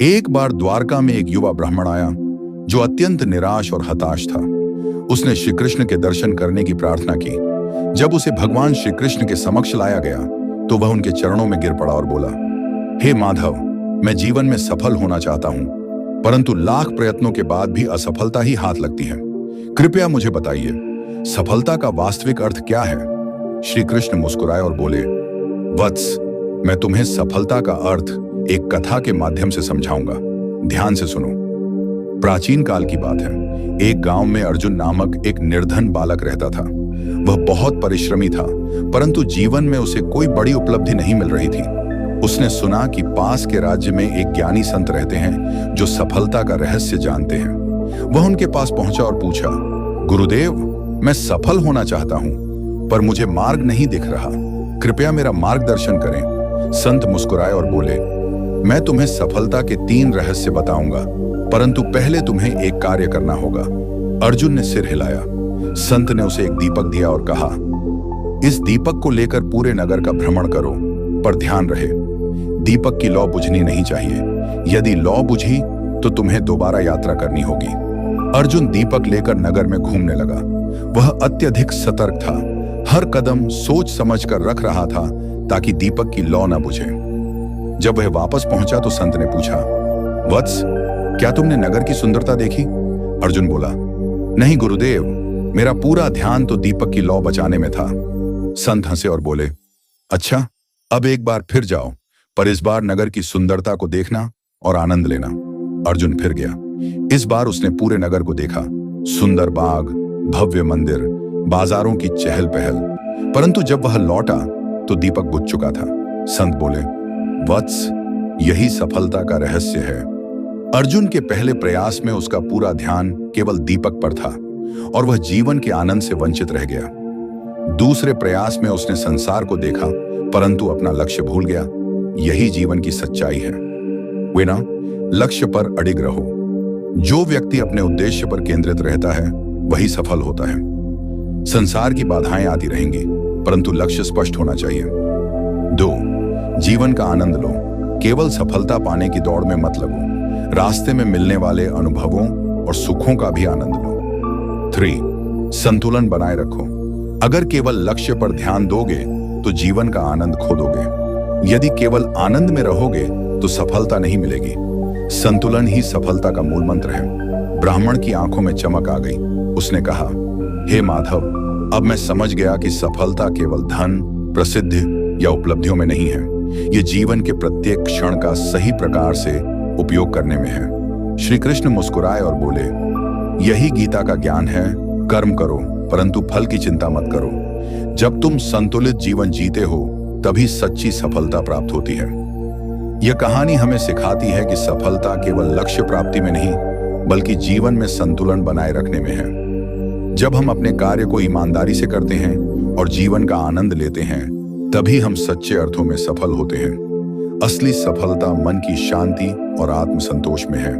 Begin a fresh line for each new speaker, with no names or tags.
एक बार द्वारका में एक युवा ब्राह्मण आया जो अत्यंत निराश और हताश था। उसने श्री कृष्ण के दर्शन करने की प्रार्थना की। जब उसे भगवान श्री कृष्ण के समक्ष लाया गया तो वह उनके चरणों में गिर पड़ा और बोला, हे माधव, मैं जीवन में सफल होना चाहता हूं, परंतु लाख प्रयत्नों के बाद भी असफलता ही हाथ लगती है। कृपया मुझे बताइए, सफलता का वास्तविक अर्थ क्या है? श्री कृष्ण मुस्कुराए और बोले, वत्स, मैं तुम्हें सफलता का अर्थ एक कथा के माध्यम से समझाऊंगा। ध्यान से सुनो। प्राचीन काल की बात है। एक गांव में अर्जुन नामक एक निर्धन बालक रहता था। वह बहुत परिश्रमी था, परंतु जीवन में उसे कोई बड़ी उपलब्धि नहीं मिल रही थी। उसने सुना कि पास के राज्य में एक ज्ञानी संत रहते हैं जो सफलता का रहस्य जानते हैं। वह उनके पास पहुंचा और पूछा, गुरुदेव, मैं सफल होना चाहता हूं, पर मुझे मार्ग नहीं दिख रहा। कृपया मेरा मार्गदर्शन करें। संत मुस्कुराए और बोले, मैं तुम्हें सफलता के 3 रहस्य बताऊंगा, परंतु पहले तुम्हें एक कार्य करना होगा। अर्जुन ने सिर हिलाया। संत ने उसे एक दीपक दिया और कहा, इस दीपक को लेकर पूरे नगर का भ्रमण करो, पर ध्यान रहे, दीपक की लौ बुझनी नहीं चाहिए। यदि लौ बुझी तो तुम्हें दोबारा यात्रा करनी होगी। अर्जुन दीपक लेकर नगर में घूमने लगा। वह अत्यधिक सतर्क था, हर कदम सोच समझ कर रख रहा था ताकि दीपक की लौ न बुझे। जब वह वापस पहुंचा तो संत ने पूछा, वत्स, क्या तुमने नगर की सुंदरता देखी? अर्जुन बोला, नहीं गुरुदेव, मेरा पूरा ध्यान तो दीपक की लौ बचाने में था। संत हंसे और बोले, अच्छा, अब एक बार फिर जाओ, पर इस बार नगर की सुंदरता को देखना और आनंद लेना। अर्जुन फिर गया। इस बार उसने पूरे नगर को देखा, सुंदर बाग, भव्य मंदिर, बाजारों की चहल पहल। परंतु जब वह लौटा तो दीपक बुझ चुका था। संत बोले, वत्स, यही सफलता का रहस्य है। अर्जुन के पहले प्रयास में उसका पूरा ध्यान केवल दीपक पर था और वह जीवन के आनंद से वंचित रह गया। दूसरे प्रयास में उसने संसार को देखा, परंतु अपना लक्ष्य भूल गया। यही जीवन की सच्चाई है। वे ना, लक्ष्य पर अडिग रहो। जो व्यक्ति अपने उद्देश्य पर केंद्रित रहता है वही सफल होता है। संसार की बाधाएं आती रहेंगी, परंतु लक्ष्य स्पष्ट होना चाहिए। 2, जीवन का आनंद लो। केवल सफलता पाने की दौड़ में मत लगो, रास्ते में मिलने वाले अनुभवों और सुखों का भी आनंद लो। 3, संतुलन बनाए रखो। अगर केवल लक्ष्य पर ध्यान दोगे तो जीवन का आनंद खो दोगे। यदि केवल आनंद में रहोगे तो सफलता नहीं मिलेगी। संतुलन ही सफलता का मूल मंत्र है। ब्राह्मण की आंखों में चमक आ गई। उसने कहा, हे माधव, अब मैं समझ गया कि सफलता केवल धन, प्रसिद्धि या उपलब्धियों में नहीं है। ये जीवन के प्रत्येक क्षण का सही प्रकार से उपयोग करने में है। श्री कृष्ण मुस्कुराए और बोले, यही गीता का ज्ञान है। कर्म करो, परंतु फल की चिंता मत करो। जब तुम संतुलित जीवन जीते हो तभी सच्ची सफलता प्राप्त होती है। यह कहानी हमें सिखाती है कि सफलता केवल लक्ष्य प्राप्ति में नहीं, बल्कि जीवन में संतुलन बनाए रखने में है। जब हम अपने कार्य को ईमानदारी से करते हैं और जीवन का आनंद लेते हैं, तभी हम सच्चे अर्थों में सफल होते हैं। असली सफलता मन की शांति और आत्मसंतोष में है।